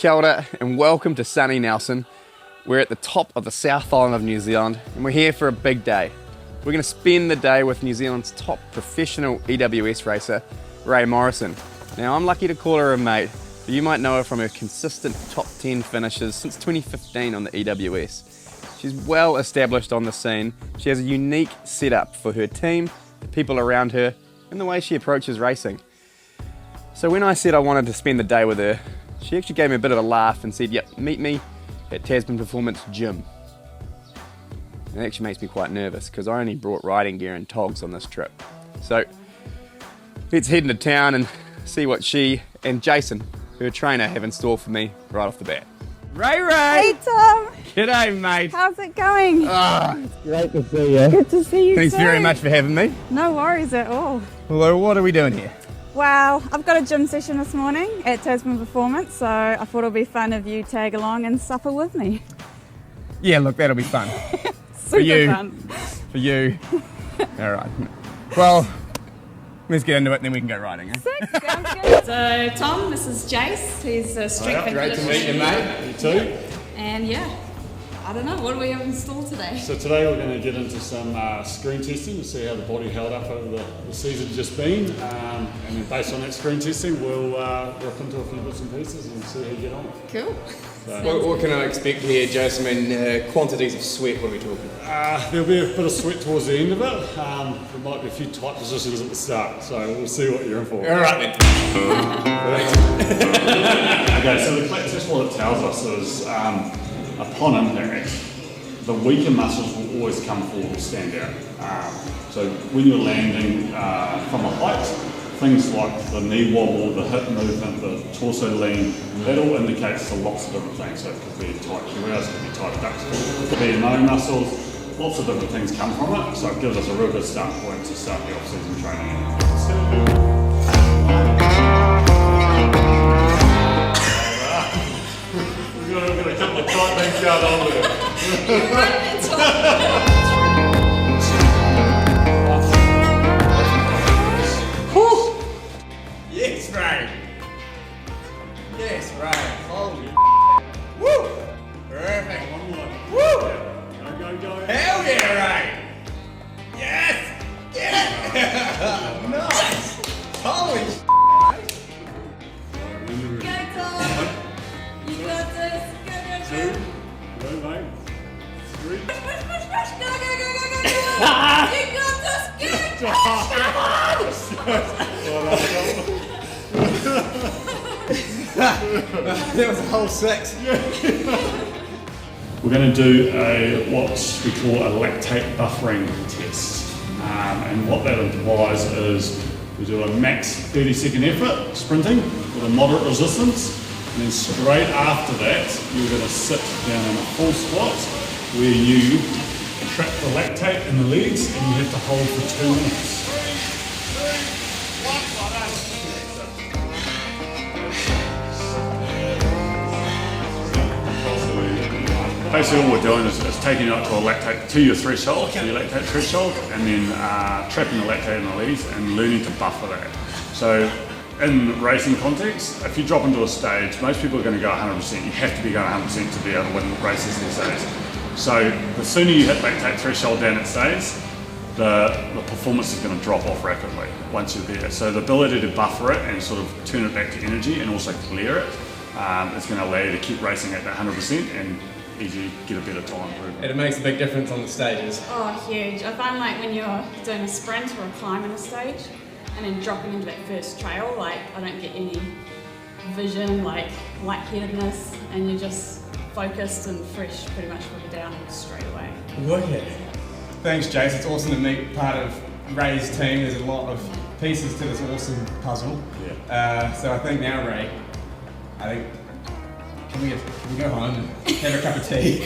Kia ora and welcome to sunny Nelson. We're at the top of the South Island of New Zealand and we're here for a big day. We're going to spend the day with New Zealand's top professional EWS racer, Rae Morrison. Now I'm lucky to call her a mate, but you might know her from her consistent top 10 finishes since 2015 on the EWS. She's well established on the scene. She has a unique setup for her team, the people around her, and the way she approaches racing. So when I said I wanted to spend the day with her, she actually gave me a bit of a laugh and said, yep, meet me at Tasman Performance Gym. And it actually makes me quite nervous because I only brought riding gear and togs on this trip. So let's head into town and see what she and Jason, her trainer, have in store for me right off the bat. Rae! Hey Tom! G'day mate! How's it going? It's great to see you. Good to see you Thanks too. very much for having me. No worries at all. Well, what are we doing here? Well, I've got a gym session this morning at Tasman Performance, so I thought it'll be fun if you tag along and suffer with me. Yeah, look, that'll be fun. Super fun. For you. All right. Well, let's get into it and then we can go riding. Eh? Sick, sounds good. So Tom, this is Jace. He's a strength and Great to meet you, mate. You too. And yeah, I don't know, what do we have in store today? So today we're going to get into some screen testing to see how the body held up over the season just been, and then based on that screen testing we'll rip into a few bits and pieces and see how you get on. Cool. So, What can I expect here, Jason? I mean, quantities of sweat, what are we talking? there'll be a bit of sweat towards the end of it. There might be a few tight positions at the start, so we'll see what you're in for. All right then. Okay, so the click test, what it tells us is upon impact, the weaker muscles will always come forward and stand out. So when you're landing from a height, things like the knee wobble, the hip movement, the torso lean, that all indicates to lots of different things. So it could be tight QRs, it could be tight ducts, it could be no muscles, lots of different things come from it. So it gives us a real good start point to start the off-season training. We've got a couple of tight things going on there. Yes, Rae. Yes, Rae. Holy woo! Perfect. One more. Woo! Go. Hell yeah, Rae! Yes! Yeah! Nice! Holy Go Tom! You got this! Go! Two. Go, mate. Three. Push! Go! You got this! that was a whole six. We're going to do what we call a lactate buffering test. And what that implies is we do a max 30-second effort, sprinting, with a moderate resistance. And then straight after that, you're going to sit down in a full squat where you trap the lactate in the legs and you have to hold for 2 minutes. Basically all we're doing is taking it up to a lactate, to your threshold, to your lactate threshold, and then trapping the lactate in the legs and learning to buffer that. So in racing context, if you drop into a stage, most people are going to go 100%. You have to be going 100% to be able to win races these days. So the sooner you hit lactate threshold down at stages, the performance is going to drop off rapidly once you're there. So the ability to buffer it and sort of turn it back to energy and also clear it is going to allow you to keep racing at 100% and easily get a better time improvement. It makes a big difference on the stages. Oh, huge. I find like when you're doing a sprint or a climb in a stage and then dropping into that first trail, like I don't get any vision, like lightheadedness, and you're just focused and fresh pretty much for the downhill straight away. Wicked. Thanks, Jace. It's awesome to meet part of Rae's team. There's a lot of pieces to this awesome puzzle. Yeah. So I think now, Rae, can we go home and have a cup of tea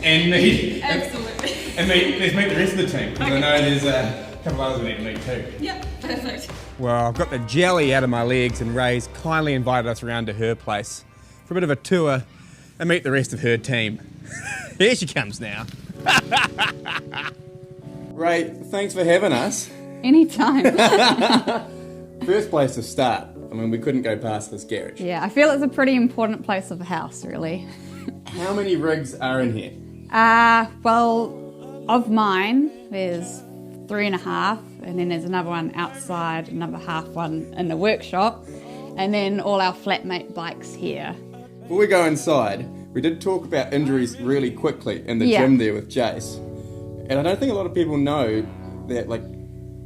and meet? Absolutely. Let's meet the rest of the team, because I know there's a couple of others we need to meet too. Yep, perfect. Well, I've got the jelly out of my legs and Rae's kindly invited us around to her place for a bit of a tour and meet the rest of her team. Here she comes now. Rae, thanks for having us. Anytime. First place to start, I mean, we couldn't go past this garage. Yeah, I feel it's a pretty important place of the house, really. How many rigs are in here? Well, of mine, there's 3.5, and then there's another one outside, another half one in the workshop, and then all our flatmate bikes here. Before we go inside, we did talk about injuries really quickly in the gym there with Jace. And I don't think a lot of people know that, like,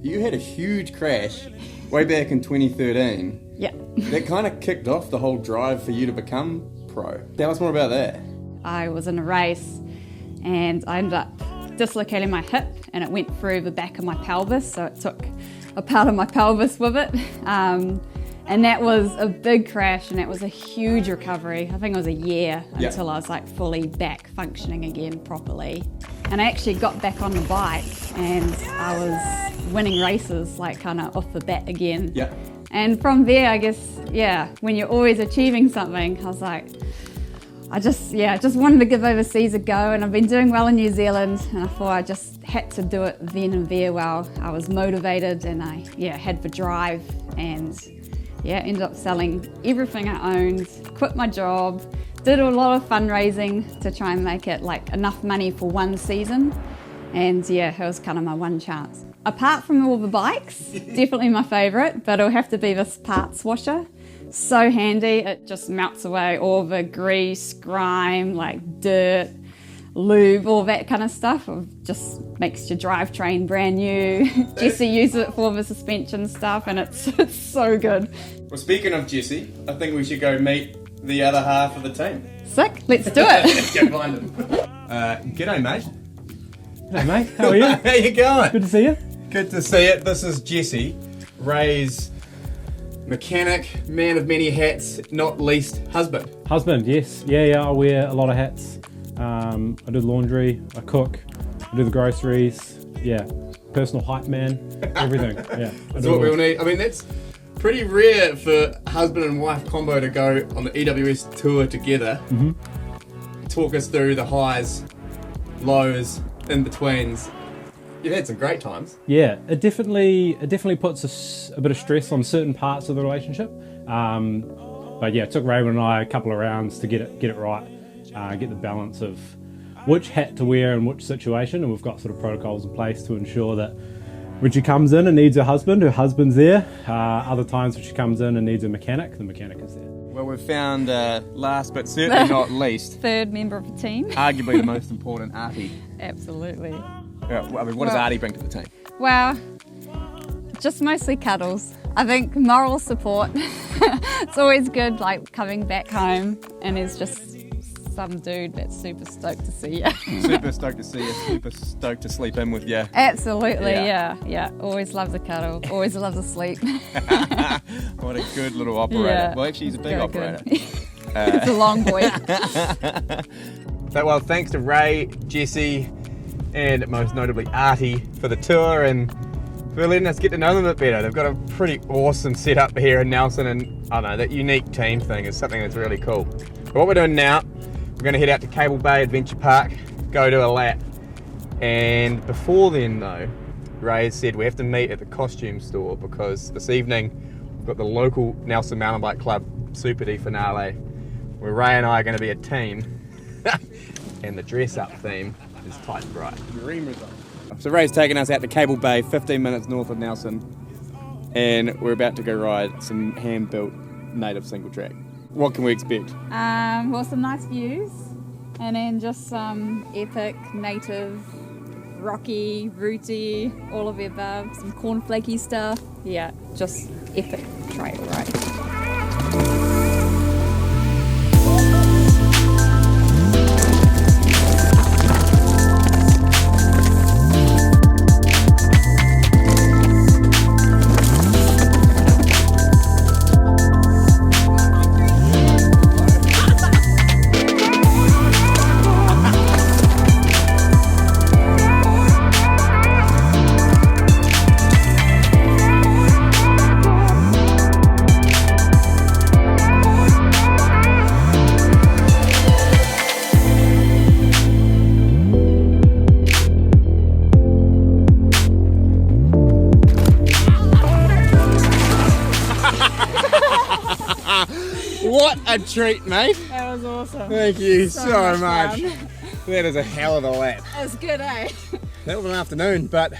you had a huge crash way back in 2013. Yeah. That kind of kicked off the whole drive for you to become pro. Tell us more about that. I was in a race and I ended up dislocating my hip and it went through the back of my pelvis, so it took a part of my pelvis with it. And that was a big crash and that was a huge recovery. I think it was a year until I was like fully back functioning again properly. And I actually got back on the bike and I was winning races like kind of off the bat again. Yeah. And from there, I guess, when you're always achieving something, I was like, I just wanted to give overseas a go, and I've been doing well in New Zealand, and I thought I just had to do it then and there while I was motivated and I had the drive, and ended up selling everything I owned, quit my job, did a lot of fundraising to try and make it like enough money for one season, and it was kind of my one chance. Apart from all the bikes, definitely my favourite, but it'll have to be this parts washer. So handy, it just melts away all the grease, grime, like dirt, lube, all that kind of stuff. It just makes your drivetrain brand new. Jesse uses it for the suspension stuff and it's so good. Well, speaking of Jesse, I think we should go meet the other half of the team. Sick, let's do it. Go find him. G'day, mate. Hey mate, how are you? How you going? Good to see you. Good to see it. This is Jesse, Rae's mechanic, man of many hats, not least husband. Husband, yes. Yeah, I wear a lot of hats. I do the laundry, I cook, I do the groceries, personal hype man, everything. Yeah. That's what we all need. I mean, that's pretty rare for husband and wife combo to go on the EWS tour together. Mm-hmm. Talk us through the highs, lows, in-betweens. You've had some great times. Yeah, it definitely puts a bit of stress on certain parts of the relationship. But it took Raymond and I a couple of rounds to get it right, get the balance of which hat to wear in which situation, and we've got sort of protocols in place to ensure that when she comes in and needs her husband's there. Other times when she comes in and needs a mechanic, the mechanic is there. Well, we've found, last but certainly not least, Third member of the team. arguably the most important, Artie. Absolutely. What does Artie bring to the team? Well, just mostly cuddles. I think moral support. It's always good, like coming back home and there's just some dude that's super stoked to see you. Super stoked to see you, super stoked to sleep in with you. Absolutely, yeah. Always loves a cuddle, always loves a sleep. What a good little operator. Yeah. Well, actually, he's a big Very operator. It's a long boy. So, well, thanks to Rae, Jesse, and most notably Artie for the tour and for letting us get to know them a bit better. They've got a pretty awesome setup here in Nelson, and I don't know, that unique team thing is something that's really cool. But what we're doing now, we're going to head out to Cable Bay Adventure Park, go do a lap, and before then though, Rae said we have to meet at the costume store because this evening we've got the local Nelson Mountain Bike Club Super D finale where Rae and I are going to be a team and the dress up theme is tight and bright. Dream result. So Rae's taking us out to Cable Bay, 15 minutes north of Nelson, and we're about to go ride some hand-built native single track. What can we expect? Well, some nice views, and then just some epic, native, rocky, rooty, all of the above, some cornflakey stuff. Yeah, just epic trail ride. What a treat, mate. That was awesome. Thank you so much. fun. That is a hell of a lap. It was good, eh? That was an afternoon, but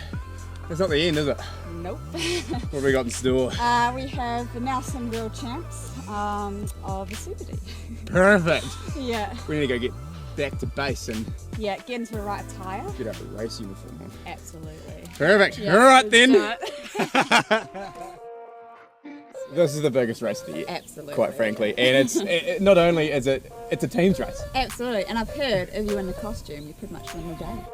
it's not the end, is it? Nope. What have we got in store? We have the Nelson World Champs of the Super D. Perfect. Yeah. We need to go get back to base and Yeah, get into the right attire. get up a race uniform on. Absolutely. Perfect. Yeah, All right let's then. do it. This is the biggest race of the year. Absolutely. Quite frankly, and not only is it's a team's race. Absolutely. And I've heard if you're in the costume, you pretty much win the day.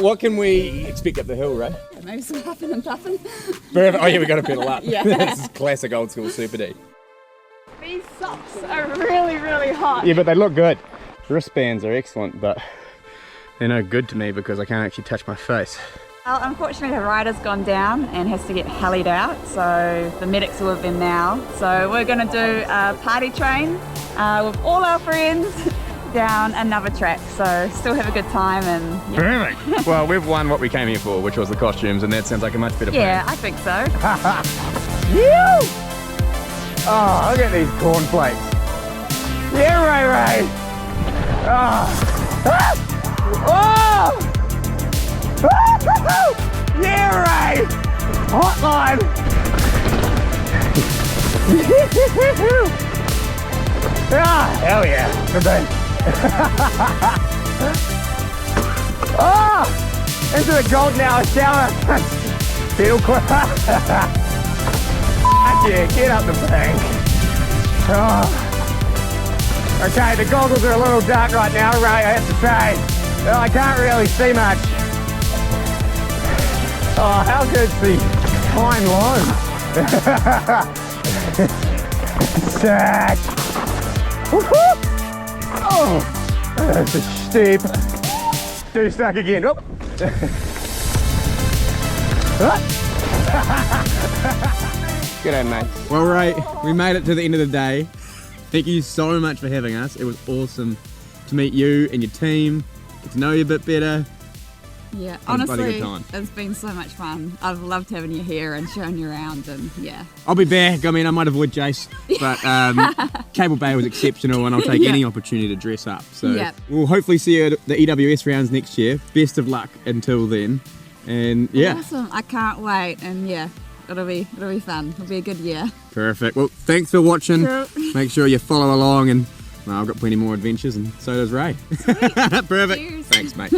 What can we expect up the hill, Ray? Maybe some huffing and puffing. Perfect. Oh yeah, we got to pedal up. Yeah. This is classic old school Super D. These socks are really, really hot. Yeah, but they look good. Wristbands are excellent, but they're no good to me because I can't actually touch my face. Well, unfortunately, the rider's gone down and has to get hellied out, so the medics are with them now. So we're going to do a party train with all our friends down another track. So still have a good time and yeah. Perfect. Well, we've won what we came here for, which was the costumes, and that sounds like a much better plan. Yeah, I think so. Oh, look at these cornflakes. Yeah, Ray. Oh. Oh. Yeah, Ray. Hotline. Ah, hell yeah. Good day. Oh, into the golden hour shower. Feel quick. Yeah, get up the bank. Oh. Okay, the goggles are a little dark right now, Ray, I have to say. Well, I can't really see much. Oh, how good's the fine line? Sad. Oh, that's a steep. Too stuck again. Oh. G'day, mate. Well, Ray, we made it to the end of the day. Thank you so much for having us. It was awesome to meet you and your team, get to know you a bit better. Yeah, Had a bloody honestly, good time. it's been so much fun. I've loved having you here and showing you around, and yeah. I'll be back. I mean, I might avoid Jace, but Cable Bay was exceptional, and I'll take Yeah. any opportunity to dress up. So Yeah. we'll hopefully see you at the EWS rounds next year. Best of luck until then. And yeah, Awesome, I can't wait, and yeah, it'll be fun. It'll be a good year. perfect. Well, thanks for watching. Sure. Make sure you follow along, and well, I've got plenty more adventures, and so does Ray. Perfect. Cheers. Thanks, mate.